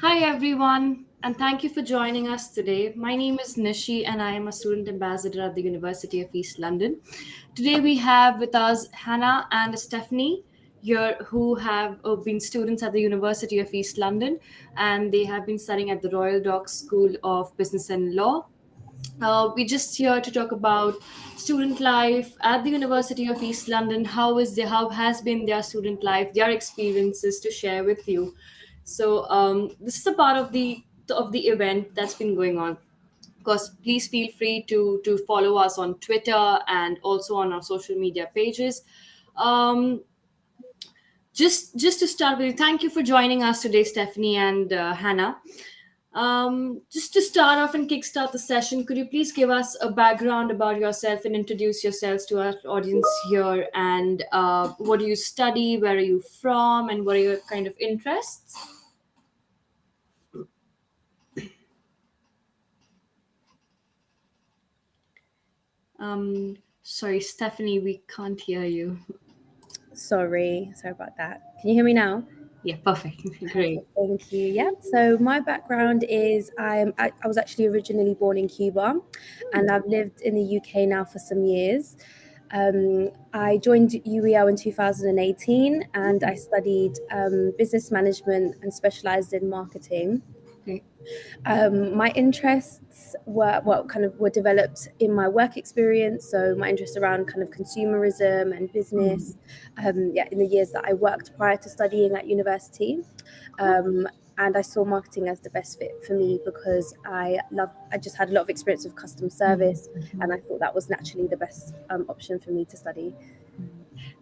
Hi, everyone, and thank you for joining us today. My name is Nishi, and I am a student ambassador at the University of East London. Today, we have with us Hannah and Stephanie here, who have been students at the University of East London, and they have been studying at the Royal Dock School of Business and Law. We're just here to talk about student life at the University of East London. How has been their student life, their experiences to share with you. So this is a part of the event that's been going on. Of course, please feel free to follow us on Twitter and also on our social media pages. Um, just to start with, thank you for joining us today, Stephanie and Hannah. Just to start off and kickstart the session, could you please give us a background about yourself and introduce yourselves to our audience here? And what do you study? Where are you from? And what are your kind of interests? Sorry, Stephanie, we can't hear you. Sorry about that. Can you hear me now? Yeah, perfect. Great. Perfect, thank you. Yeah. So my background is I was actually originally born in Cuba, and I've lived in the UK now for some years. I joined UEL in 2018, and I studied business management and specialized in marketing. Okay. My interests were developed in my work experience. So my interest around kind of consumerism and business, in the years that I worked prior to studying at university. Um, and I saw marketing as the best fit for me because I just had a lot of experience with customer service, and I thought that was naturally the best option for me to study.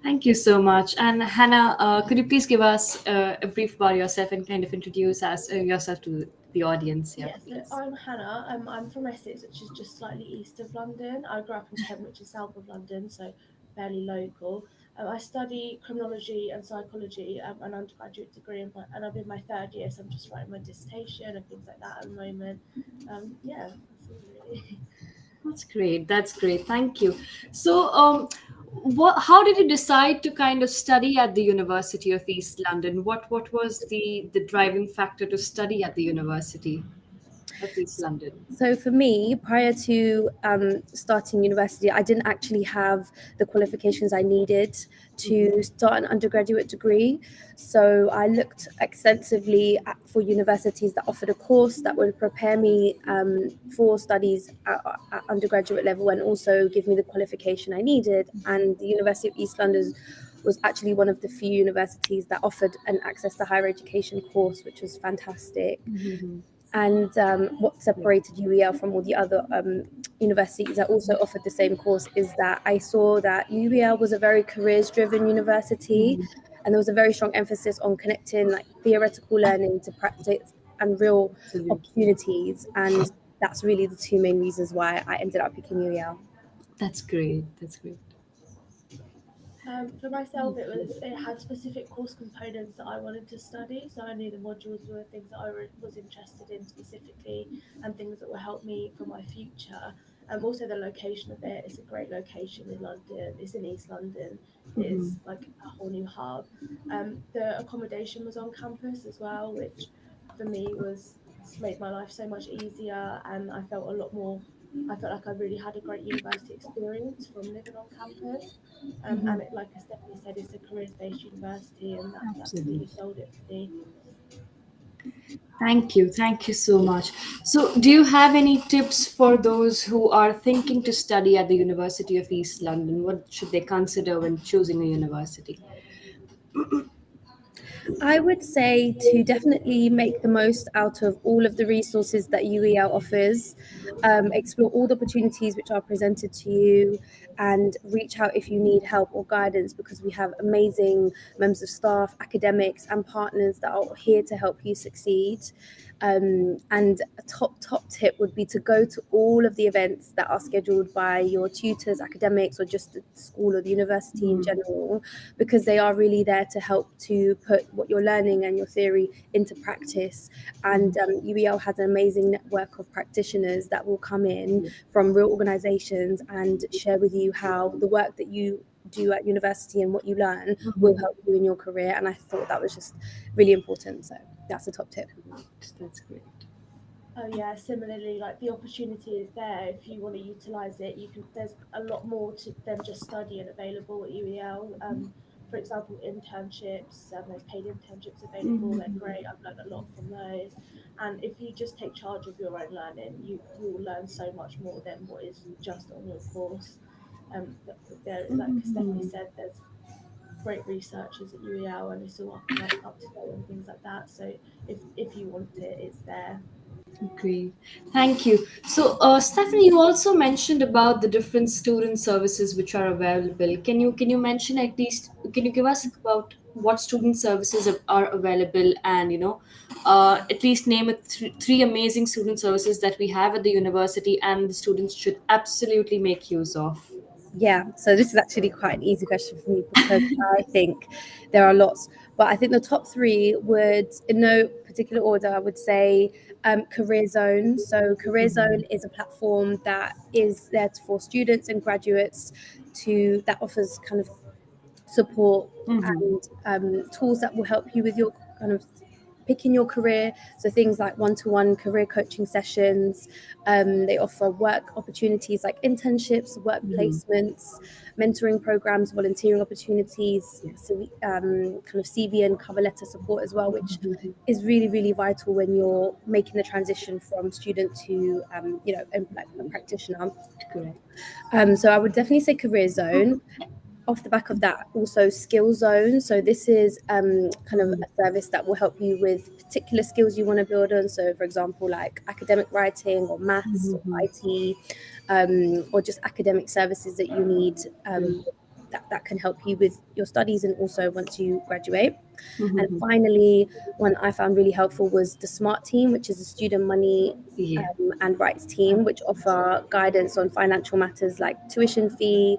Thank you so much. And Hannah, could you please give us a brief about yourself and kind of introduce yourself to the audience? Yeah, Yeah, so please. I'm Hannah. I'm from Essex, which is just slightly east of London. I grew up in Kent, which is south of London, so fairly local. I study criminology and psychology, an undergraduate degree, and I'm in my third year, so I'm just writing my dissertation and things like that at the moment. Yeah, that's all really. That's great. That's great. Thank you. So, how did you decide to kind of study at the University of East London? What was the driving factor to study at the University of East London? So for me, prior to starting university, I didn't actually have the qualifications I needed to start an undergraduate degree. So I looked extensively for universities that offered a course that would prepare me for studies at undergraduate level and also give me the qualification I needed. And the University of East London was actually one of the few universities that offered an access to higher education course, which was fantastic. And what Yeah. separated UEL from all the other universities that also offered the same course is that I saw that UEL was a very careers driven university, and there was a very strong emphasis on connecting like theoretical learning to practice and real Absolutely. opportunities. And that's really the two main reasons why I ended up picking UEL. That's great. That's great. For myself, it had specific course components that I wanted to study, so I knew the modules were things that was interested in specifically, and things that will help me for my future. Also, the location of it, it's a great location in London. It's in East London. It's like a whole new hub. The accommodation was on campus as well, which for me was made my life so much easier, and I felt a lot more. I felt like I really had a great university experience from living on campus. And it, like Stephanie said, it's a careers-based university, and that really Absolutely. sold it for me. Thank you. Thank you so much. So, do you have any tips for those who are thinking to study at the University of East London? What should they consider when choosing a university? I would say to definitely make the most out of all of the resources that UEL offers, explore all the opportunities which are presented to you, and reach out if you need help or guidance because we have amazing members of staff, academics, and partners that are here to help you succeed. And a top tip would be to go to all of the events that are scheduled by your tutors, academics, or just the school or the university in general, because they are really there to help to put what you're learning and your theory into practice. And UEL has an amazing network of practitioners that will come in from real organizations and share with you how the work that you do at university and what you learn will Mhm. help you in your career. And I thought that was just really important. So that's a top tip. That's great. Oh yeah, similarly, like the opportunity is there if you want to utilize it. You can. There's a lot more to than just studying available at UEL. For example, internships. There's paid internships available. They're Mhm. great. I've learned a lot from those. And if you just take charge of your own learning, you will learn so much more than what is just on your course. There, like Stephanie Mhm. said, there's great researchers at UEL, and it's all up to date and things like that. So if you want it, it's there. Great. Thank you. So, Stephanie, you also mentioned about the different student services which are available. Can you mention at least, can you give us about what student services are available, and at least name three amazing student services that we have at the university and the students should absolutely make use of. Yeah, so this is actually quite an easy question for me because I think there are lots, but I think the top three would, in no particular order, I would say Career Zone. So Career Zone is a platform that is there for students and graduates to that offers kind of support Mm-hmm. and tools that will help you with your kind of picking your career. So things like one-to-one career coaching sessions. They offer work opportunities like internships, work Mm-hmm. placements, mentoring programs, volunteering opportunities, so, kind of CV and cover letter support as well, which is really, really vital when you're making the transition from student to, like a practitioner. Correct. So I would definitely say Career Zone. Off the back of that, also Skill Zone. So this is kind of a service that will help you with particular skills you want to build on. So, for example, like academic writing or maths or Mm-hmm. IT, or just academic services that you need, Great. that can help you with your studies and also once you graduate. And Mm-hmm. finally, one I found really helpful was the SMART team, which is a student money Yeah. and rights team, which offer guidance on financial matters like tuition fees,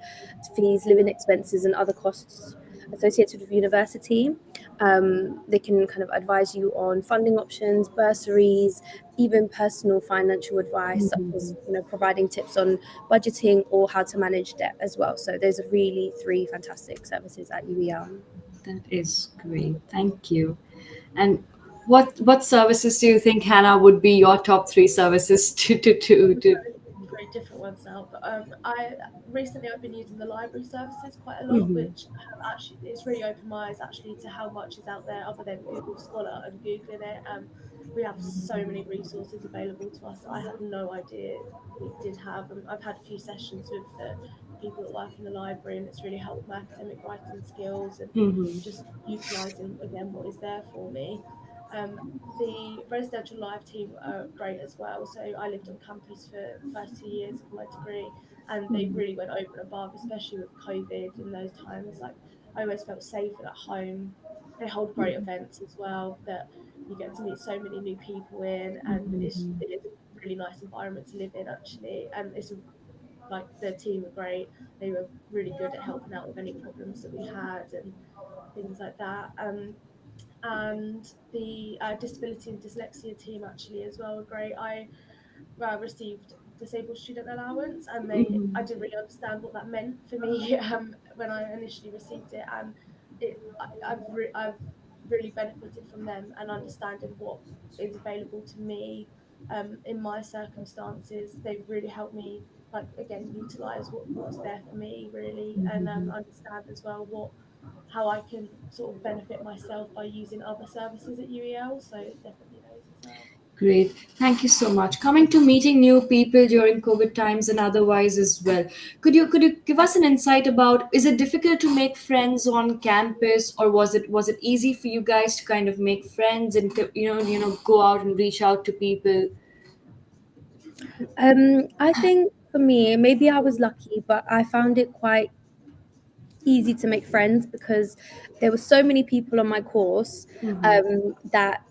living expenses, and other costs associated with university. They can kind of advise you on funding options, bursaries, even personal financial advice, such as providing tips on budgeting or how to manage debt as well. So those are really three fantastic services at UEL. That is great. Thank you. And what services do you think, Hannah, would be your top three services to? Very different ones now. But I recently I've been using the library services quite a lot, Mhm. which have actually it's really opened my eyes actually to how much is out there other than Google Scholar and googling it. We have so many resources available to us that I had no idea we did have. I've had a few sessions with the people that work in the library, and it's really helped my academic writing skills and Mhm. just utilizing again what is there for me. Um, the residential live team are great as well. So I lived on campus for the first 2 years of my degree, and they Mhm. really went over and above, especially with COVID in those times. Like I always felt safer at home. They hold great events as well that you get to meet so many new people in, and Mhm. it is a really nice environment to live in actually. And like the team were great. They were really good at helping out with any problems that we had and things like that. And the disability and dyslexia team actually as well were great. I received disabled student allowance, and I Mhm. didn't really understand what that meant for me when I initially received it, and I've really benefited from them and understanding what is available to me in my circumstances. They've really helped me like again utilize what's there for me really, and Mhm. understand as well what how I can sort of benefit myself by using other services at UEL. So definitely those as well. Great. Thank you so much. Coming to meeting new people during COVID times and otherwise as well. Could you give us an insight about, is it difficult to make friends on campus, or was it easy for you guys to kind of make friends and go out and reach out to people? I think for me, maybe I was lucky, but I found it quite easy to make friends because there were so many people on my course, that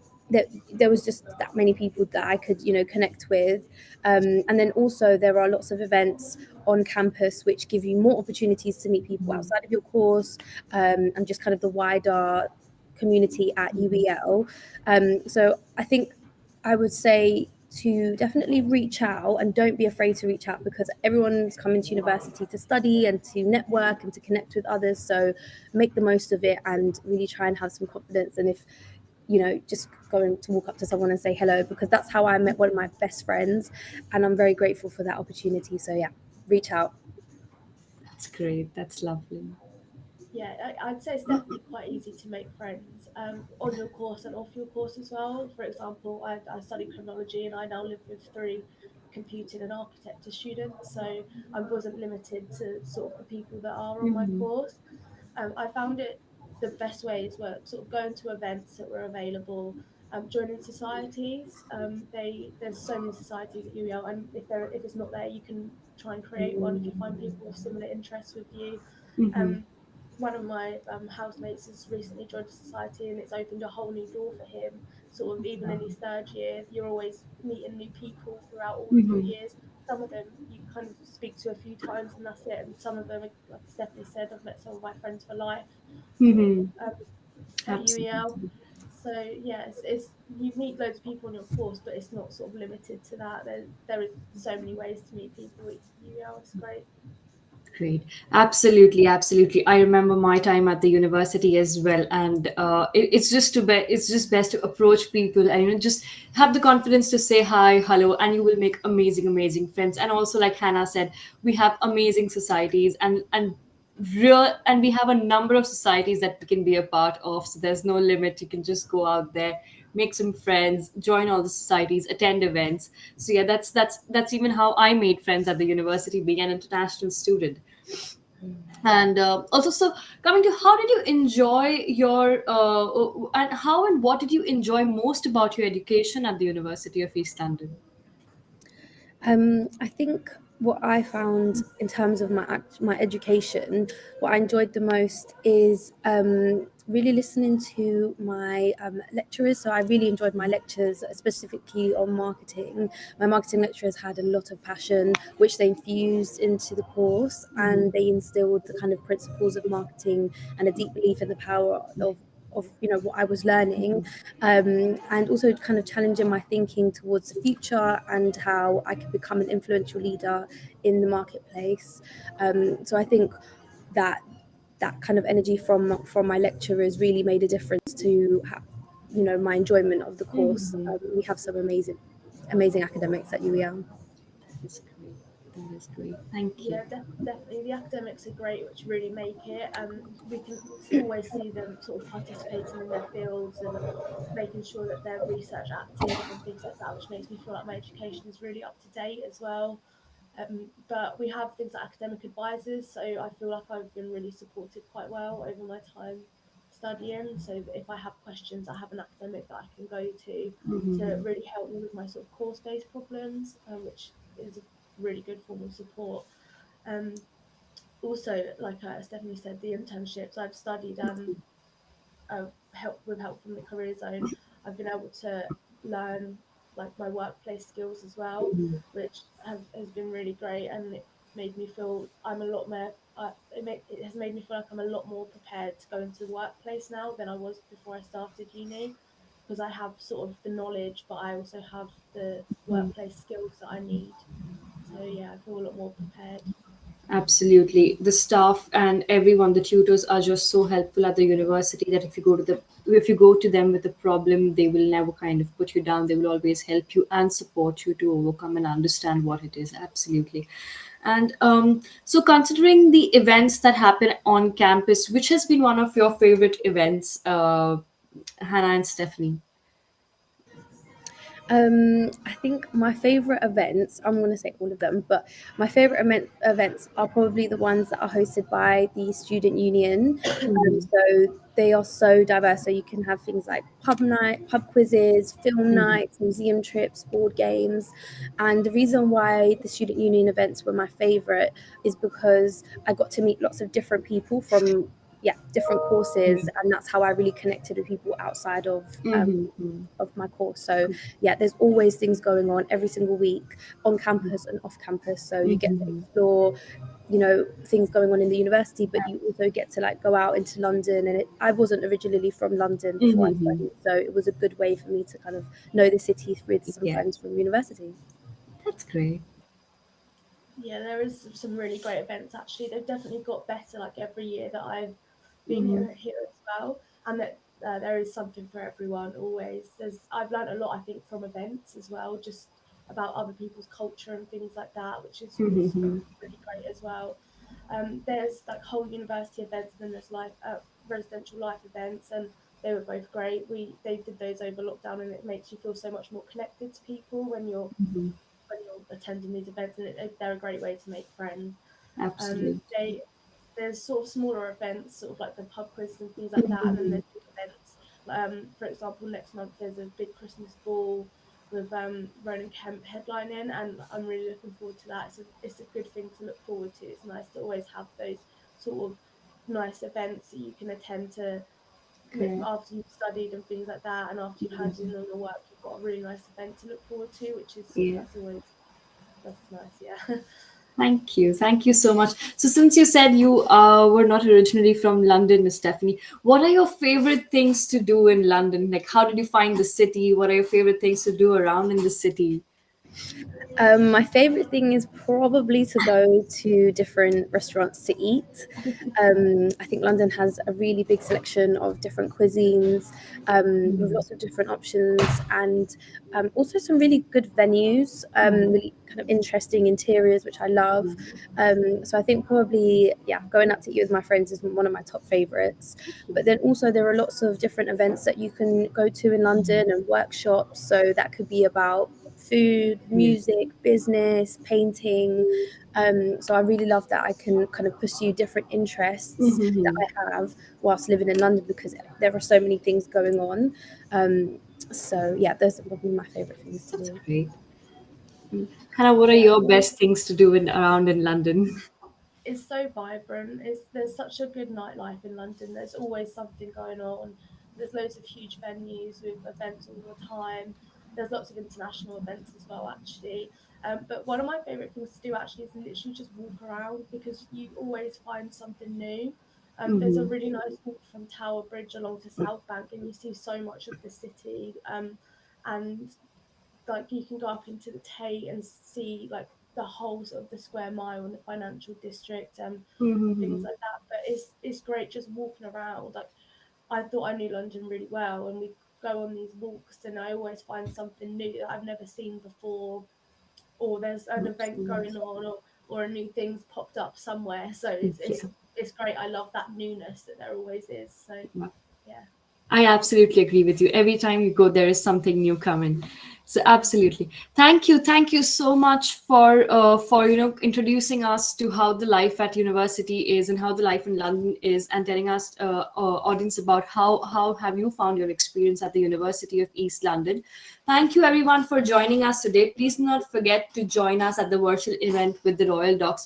there was just that many people that I could connect with, and then also there are lots of events on campus which give you more opportunities to meet people outside of your course, and just kind of the wider community at UEL. So I think I would say to definitely reach out, and don't be afraid to reach out, because everyone's coming to university to study and to network and to connect with others. So make the most of it and really try and have some confidence. And if just going to walk up to someone and say hello, because that's how I met one of my best friends, and I'm very grateful for that opportunity. So yeah, reach out. That's great. That's lovely. Yeah, I'd say it's definitely quite easy to make friends on your course and off your course as well. For example, I study criminology and I now live with three computing and architecture students, so I wasn't limited to sort of the people that are on my Mm-hmm. course. I found it the best ways were sort of going to events that were available, joining societies. There's so many societies at UEL, and if it's not there, you can try and create one if you find people with similar interests with you. Mm-hmm. Um, One of my housemates has recently joined a society, and it's opened a whole new door for him. Sort of even in his third year, you're always meeting new people throughout all of your Mm-hmm. years. Some of them you kind of speak to a few times and that's it, and some of them, like Stephanie said, I've met some of my friends for life, sort of Mm-hmm. at UEL. Absolutely. So yeah, it's you meet loads of people on your course, but it's not sort of limited to that. There is so many ways to meet people at UEL. It's great. Great. Absolutely, absolutely. I remember my time at the university as well, and it's just best to approach people and just have the confidence to say hi, hello, and you will make amazing, amazing friends. And also, like Hannah said, we have amazing societies, and we have a number of societies that we can be a part of. So there's no limit. You can just go out there, make some friends, join all the societies, attend events. So yeah, that's even how I made friends at the university, being an international student. And also, so coming to, how did you enjoy your and how and what did you enjoy most about your education at the University of East London? I think what I found in terms of my education, what I enjoyed the most is really listening to my lecturers. So I really enjoyed my lectures, specifically on marketing. My marketing lecturers had a lot of passion, which they infused into the course, and they instilled the kind of principles of marketing and a deep belief in the power of what I was learning, and also kind of challenging my thinking towards the future and how I could become an influential leader in the marketplace. So I think that that kind of energy from my lecturers really made a difference to my enjoyment of the course. Mhm. We have some amazing academics at UEL. That is great. That is great. Thank you. Yeah, definitely. The academics are great, which really make it. We can always see them sort of participating in their fields and making sure that they're research active and things like that, which makes me feel like my education is really up to date as well. But we have things like academic advisors, so I feel like I've been really supported quite well over my time studying. So that if I have questions, I have an academic that I can go to Mhm. really help me with my sort of course-based problems, which is a really good form of support. Um, Also, like Stephanie said, the internships I've studied help from the career zone. I've been able to learn like my workplace skills as well, which has been really great, and it made me feel I'm a lot more. It has made me feel like I'm a lot more prepared to go into the workplace now than I was before I started uni, because I have sort of the knowledge, but I also have the workplace skills that I need. So yeah, I feel a lot more prepared. Absolutely. The staff and everyone, the tutors are just so helpful at the university that if you go to them with a problem, they will never kind of put you down. They will always help you and support you to overcome and understand what it is. Absolutely. And so, considering the events that happen on campus, which has been one of your favorite events, Hannah and Stephanie? I think my favorite events, I'm going to say all of them, but my favorite events are probably the ones that are hosted by the student union. So they are so diverse. So you can have things like pub night, pub quizzes, film nights, museum trips, board games. And the reason why the student union events were my favorite is because I got to meet lots of different people from different courses, and that's how I really connected with people outside Mm-hmm. of my course. So yeah, there's always things going on every single week on campus and off campus. So you get to explore things going on in the university, but you also get to like go out into London. And I wasn't originally from London before I Mm-hmm. studied, so it was a good way for me to kind of know the city with some Yeah, friends from university. that's great. Yeah, there is some really great events actually. They've definitely got better like every year that I've been Mm-hmm. here as well, and that there is something for everyone always. I've learned a lot I think from events as well, just about other people's culture and things like that, which is Mm-hmm. really great as well. There's like whole university events, and then there's residential life events, and they were both great. They did those over lockdown, and it makes you feel so much more connected to people Mm-hmm. when you're attending these events, and they're a great way to make friends. Absolutely. They There's sort of smaller events, sort of like the pub quizzes and things like that, and then Mm-hmm. there's big events. For example, next month there's a big Christmas ball with Ronan Kemp headlining, and I'm really looking forward to that. It's a good thing to look forward to. It's nice to always have those sort of nice events that you can attend to Correct. after you've studied and things like that, and after you've handed in all your work, you've got a really nice event to look forward to, which is Yeah. that's nice, yeah. Thank you. Thank you so much. So, since you said you were not originally from London, Miss Stephanie, what are your favorite things to do in London? Like, how did you find the city? What are your favorite things to do around in the city? My favorite thing is probably to go to different restaurants to eat. I think London has a really big selection of different cuisines, with lots of different options, and also some really good venues, really kind of interesting interiors, which I love. So I think probably, yeah, going out to eat with my friends is one of my top favorites. But then also there are lots of different events that you can go to in London and workshops. So that could be about food, Yeah. music, business, painting. So I really love that I can kind of pursue different interests that Mm-hmm. I have whilst living in London, because there are so many things going on. So yeah, those are probably my favorite things to That's do. great. Hannah, what are Yeah, your best things to do in around in London? it's so vibrant. There's such a good nightlife in London. There's always something going on. There's loads of huge venues with events all the time. There's lots of international events as well, actually. But one of my favourite things to do actually is literally just walk around, because you always find something new. There's a Mm-hmm. really nice walk from Tower Bridge along to South Bank, and you see so much of the city. And like you can go up into the Tate and see like the whole sort of the square mile and the financial district and things Mm-hmm. like that. But it's great just walking around. Like I thought I knew London really well, and we go on these walks, and I always find something new that I've never seen before, or there's an event Absolutely. going on, or a new thing's popped up somewhere. So Yeah. it's great. I love that newness that there always is. So yeah. I absolutely agree with you. Every time you go, there is something new coming. So absolutely, thank you so much for introducing us to how the life at university is and how the life in London is, and telling us audience about how have you found your experience at the University of East London. Thank you everyone for joining us today. Please do not forget to join us at the virtual event with the Royal Dock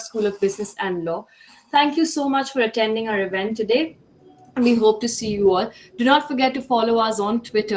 School of Business and Law. Thank you so much for attending our event today, and we hope to see you all. Do not forget to follow us on Twitter